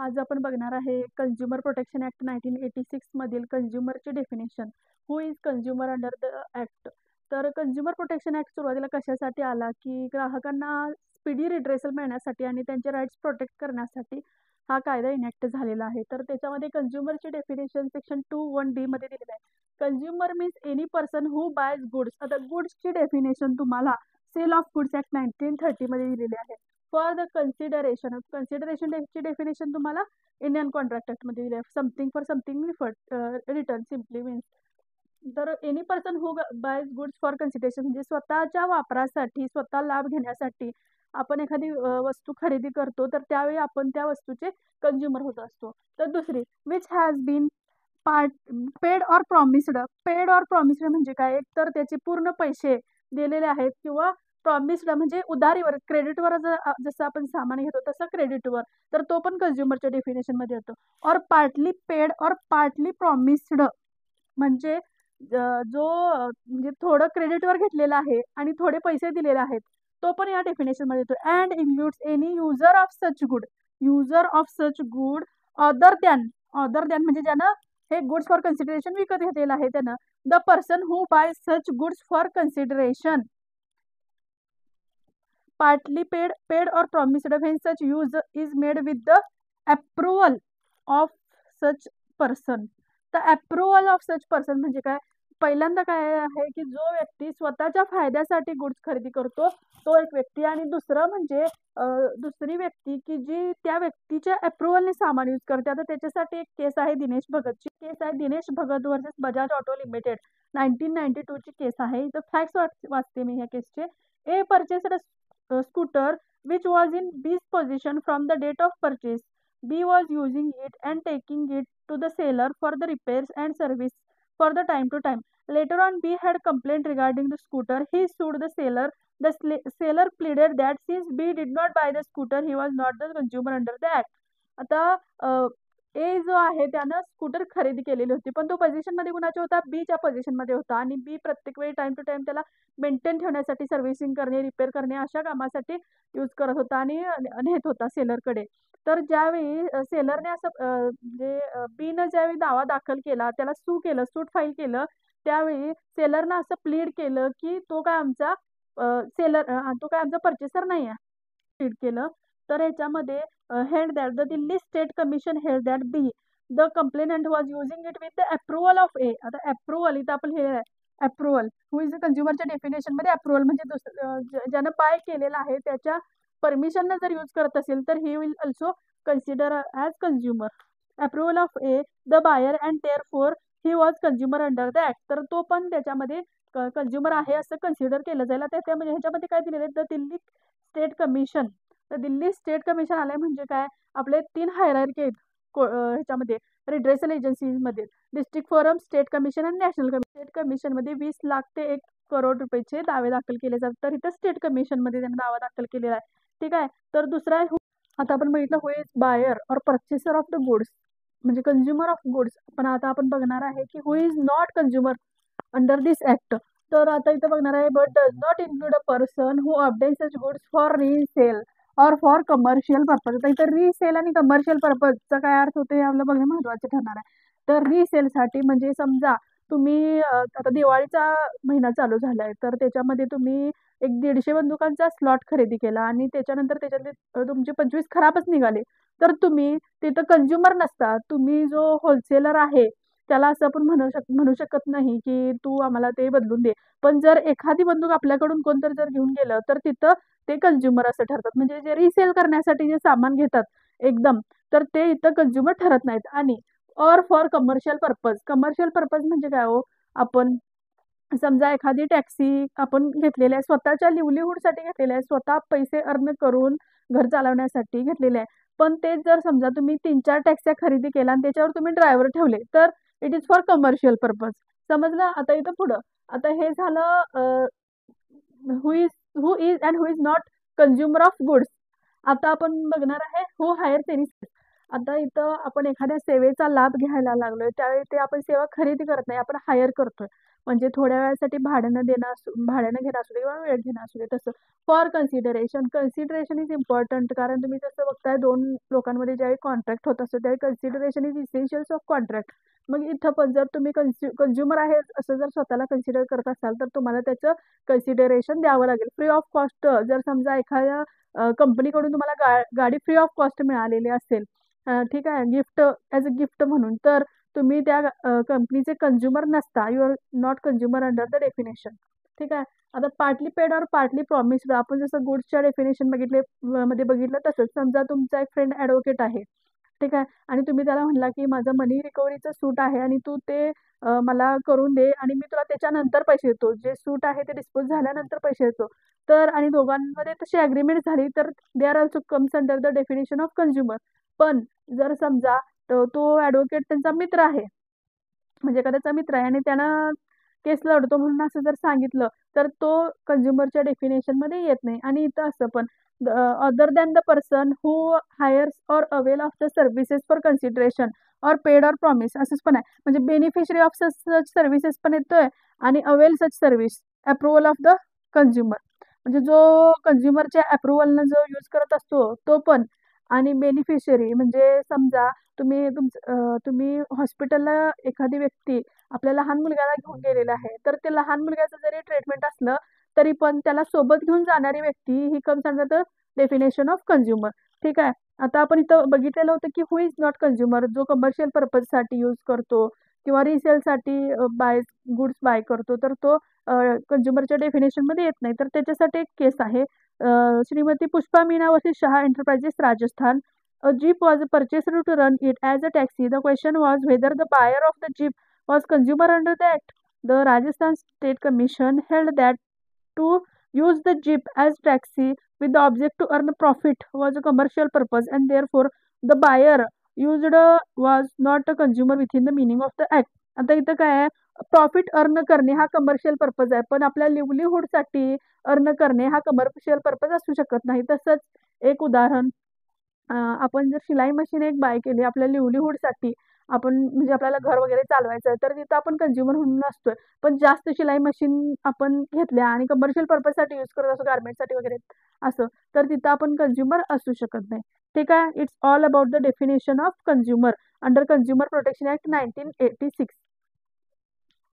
आज आपण बघणार आहे कंझ्युमर प्रोटेक्शन ऍक्ट 1986 मधील कंझ्युमरचे definition. Who is consumer under the act. तर कंझ्युमर प्रोटेक्शन ऍक्ट सुरुवातीला कशासाठी आला की ग्राहकांना स्पीडी रिड्रेसल मिळण्यासाठी आणि त्यांचे राईट्स प्रोटेक्ट करण्यासाठी हा कायदा इनॅक्ट झालेला आहे. तर त्याच्यामध्ये कंझ्युमरचे डेफिनेशन सेक्शन 2(1)D मध्ये दिलेलं आहे. Consumer means any person who buys goods. आता गुड्सची डेफिनेशन तुम्हाला सेल ऑफ गुड्स ऍक्ट 1930 मध्ये दिलेली आहे. फॉर द कन्सिडरेशनची डेफिनेशन तुम्हाला इंडियन कॉन्ट्रॅक्ट ऍक्ट मध्ये दिली आहे. Something for something return simply means. तर any person who buys goods for consideration म्हणजे स्वतःच्या वापरासाठी, स्वतः लाभ घेण्यासाठी आपण एखादी वस्तू खरेदी करतो, तर त्यावेळी आपण त्या वस्तूचे कंझ्युमर होत असतो. तर दुसरी which has been paid or promised. Paid or promised म्हणजे काय, एक तर त्याचे पूर्ण पैसे दिलेले आहेत किंवा प्रॉमिस्ड म्हणजे उधारीवर, क्रेडिटवर जसं आपण सामान घेतो तसं क्रेडिटवर, तर तो पण कंझ्युमरच्या डेफिनेशन मध्ये येतो. और partly paid or partly promised म्हणजे जो म्हणजे थोडं क्रेडिटवर घेतलेलं आहे आणि थोडे पैसे दिलेले आहेत, तो पण या डेफिनेशन मध्ये येतो. And includes any user of such good other than म्हणजे ज्यानं हे गुड्स फॉर कन्सिडरेशन विकत घेतलेलं आहे त्यानं the person who bye such goods for consideration partly paid or promised when such use is made with the approval of such person. तर approval of such person म्हणजे काय, पहिल्यांदा काय आहे की जो व्यक्ती स्वतःच्या फायद्यासाठी गुड्स खरेदी करतो तो एक व्यक्ती, आणि दुसरं म्हणजे दुसरी व्यक्ती की जी त्या व्यक्तीच्या अप्रुव्हलने सामान यूज करते. आता त्याच्यासाठी एक केस आहे दिनेश भगतची केस आहे, Dinesh Bhagat versus Bajaj auto limited 1992 ची केस आहे. तर फॅक्ट्स वाचते मी ह्या केसचे. ए purchased scooter which was in B's possession from the date of purchase. B was using it and taking it to the seller for the repairs and service for the time to time. Later on, B had complaint regarding the scooter. He sued the seller. The seller pleaded that since B did not buy the scooter, he was not the consumer under the act. आता ए जो आहे त्यानं scooter खरेदी केलेली होती, पण तो position मध्ये कुणाच्या होता, बीच्या पोझिशन मध्ये होता, आणि बी प्रत्येक वेळी टाइम टू टाइम त्याला मेंटेन ठेवण्यासाठी, सर्व्हिसिंग करणे, रिपेअर करणे अशा कामासाठी यूज करत होता आणि नेत होता सेलरकडे. तर ज्यावेळी सेलरने असं म्हणजे बीनं ज्यावेळी दावा दाखल केला, त्याला सूट फाईल केलं, त्यावेळी सेलरनं असं प्लीड केलं की तो काय आमचा परचेसर नाही आहे, प्लीड केलं. तर ह्याच्यामध्ये held that the Delhi State Commission held that B, the complainant, was using it with the approval of A. आता अप्रुव्हल इथं आपण हे अप्रुव्हल हु इज कंझ्युमरच्या डेफिनेशन मध्ये अप्रुव्हल म्हणजे ज्यानं बाय केलेला आहे त्याच्या परमिशननं जर यूज करत असेल तर he will also consider as consumer. Approval of a the buyer and therefore he was consumer under the act. तर तो पण त्याच्यामध्ये कंझ्युमर आहे असं कन्सिडर केलं जाईल. त्यामध्ये ह्याच्यामध्ये काय दिलेलं आहे, द दिल्ली स्टेट कमिशन. तर दिल्ली स्टेट कमिशन आलंय म्हणजे काय, आपले 3 हायरार्की आहेत ह्याच्यामध्ये रिड्रेसल एजन्सीमध्ये. डिस्ट्रिक्ट फोरम, स्टेट कमिशन आणि नॅशनल कमिशन. स्टेट कमिशन मध्ये 20 लाख ते 1 करोड रुपयाचे दावे दाखल केले जातात. तर इथं स्टेट कमिशन मध्ये त्यांना दावा दाखल केलेला आहे. ठीक आहे. तर दुसरा आहे आता आपण बघितलं हु इज बायर और परचेसर ऑफ द गुड्स म्हणजे कंझ्युमर ऑफ गुड्स. पण आता आपण बघणार आहे की who is not consumer under this act. तर आता इथं बघणार आहे but does not include a person who obtain such goods for resale और फॉर कमर्शियल पर्पज. आता इथं रीसेल आणि कमर्शियल पर्पजचा काय अर्थ होतो हे आपलं बघणं महत्वाचं ठरणार आहे. तर रीसेलसाठी म्हणजे समजा तुम्ही आता दिवाळीचा महिना चालू झालाय, तर त्याच्यामध्ये तुम्ही एक 150 बंदुकांचा स्लॉट खरेदी केला आणि त्याच्यानंतर त्याच्यातले तुमचे 25 खराबच निघाले, तर तुम्ही तिथं कंझ्युमर नसता. तुम्ही जो होलसेलर आहे त्याला असं आपण म्हणू शकत नाही की तू आम्हाला ते बदलून दे. पण जर एखादी बंदूक आपल्याकडून कोणतरी जर घेऊन गेलं तर तिथं ते कंझ्युमर असं ठरतात. म्हणजे जे रिसेल करण्यासाठी जे सामान घेतात एकदम, तर ते इथं कंझ्युमर ठरत नाहीत. आणि और फॉर कमर्शियल पर्पज म्हणजे काय हो, आपण समजा एखादी टॅक्सी आपण घेतलेली आहे, स्वतःच्या लिव्हलीहूडसाठी घेतलेली आहे, स्वतः पैसे अर्न करून घर चालवण्यासाठी घेतलेले आहे. पण तेच जर समजा तुम्ही 3-4 टॅक्स्या खरेदी केला आणि त्याच्यावर तुम्ही ड्रायव्हर ठेवले, तर it is for commercial purpose. समजलं. आता इथं पुढं आता हे झालं who is and who is not consumer of goods. आता आपण बघणार आहे हु हायर एनी. आता इथं आपण एखाद्या सेवेचा लाभ घ्यायला लागलोय, त्यावेळी ते आपण सेवा खरेदी करत नाही, आपण हायर करतोय. म्हणजे थोड्या वेळासाठी भाड्यानं भाड्यानं घेणं असू दे किंवा वेळ घेणं असू दे तसं. फॉर कन्सिडरेशन इज इम्पॉर्टंट, कारण तुम्ही जसं बघताय दोन लोकांमध्ये ज्यावेळी कॉन्ट्रॅक्ट होत असतो त्यावेळी consideration is essentials of contract. मग इथं पण जर तुम्ही कंझ्युमर आहे असं जर स्वतःला कन्सिडर करत असाल तर तुम्हाला त्याचं कन्सिडरेशन द्यावं लागेल. फ्री ऑफ कॉस्ट जर समजा एखाद्या कंपनीकडून तुम्हाला गाडी फ्री ऑफ कॉस्ट मिळालेली असेल, ठीक आहे, गिफ्ट ॲज अ गिफ्ट म्हणून, तर तुम्ही त्या कंपनीचे कंझ्युमर नसता. You are not consumer under the definition. ठीक आहे. आता partly paid or partly promised, आपण जसं गुड्सच्या डेफिनेशन मध्ये बघितलं तसंच. समजा तुमचा एक फ्रेंड ॲडव्होकेट आहे, ठीक आहे, आणि तुम्ही त्याला म्हणला की माझं मनी रिकव्हरीचं सूट आहे आणि तू ते मला करून दे आणि मी तुला त्याच्यानंतर पैसे देतो, जे सूट आहे ते डिस्पोज झाल्यानंतर पैसे देतो. तर आणि दोघांमध्ये तशी ॲग्रीमेंट झाली तर they are also comes under the definition of consumer. पण जर समजा तो ॲडव्होकेट त्यांचा मित्र आहे, म्हणजे एखाद्याचा मित्र आहे आणि त्यानं केस लढतो म्हणून असं जर सांगितलं तर तो कंझ्युमरच्या डेफिनेशनमध्ये येत नाही. आणि इथं असं पण other than the person who hires or avail of the services for consideration or paid or promise असंच पण आहे. म्हणजे बेनिफिशरी ऑफ सच सर्व्हिसेस पण येतोय आणि avail such service approval of the consumer, म्हणजे जो कंझ्युमरच्या अप्रुव्हलनं जो यूज करत असतो तो पण. आणि बेनिफिशरी म्हणजे समजा तुम्ही हॉस्पिटलला एखादी व्यक्ती आपल्या लहान मुलग्याला घेऊन गेलेला आहे, तर ते लहान मुलग्याचं जरी ट्रीटमेंट असलं तरी पण त्याला सोबत घेऊन जाणारी व्यक्ती he comes under the definition of consumer. ठीक आहे. आता आपण इथं बघितलेलं होतं की हु इज नॉट कंझ्युमर, जो कमर्शियल पर्पजसाठी यूज करतो किंवा रिसेलसाठी गुड्स बाय करतो, तर तो कंझ्युमरच्या डेफिनेशनमध्ये येत नाही. तर त्याच्यासाठी एक केस आहे, Shrimati Pushpa Meena versus Shah enterprises Rajasthan. A jeep was purchased to run it as a taxi. The question was whether the buyer of the jeep was consumer under the act. The Rajasthan State Commission held that to use the jeep as taxi with the object to earn profit was a commercial purpose, and therefore the buyer used was not a consumer within the meaning of the act. आता इथं काय आहे, profit earn करणे हा commercial purpose आहे, पण आपल्या लिव्हलीहूडसाठी earn करणे हा कमर्शियल पर्पज असू शकत नाही. तसंच एक उदाहरण, आपण जर शिलाई मशीन एक बाय केली आपल्या लिव्हलीहूडसाठी, आपण म्हणजे आपल्याला घर वगैरे चालवायचं आहे, तर तिथं आपण कंझ्युमर म्हणून असतोय. पण जास्त शिलाई मशीन आपण घेतल्या आणि कमर्शियल पर्पजसाठी यूज करत असतो, गार्मेंटसाठी वगैरे असं, तर तिथं आपण कंझ्युमर असू शकत नाही. ठीक आहे. It's all about the definition of consumer under consumer protection act 1986.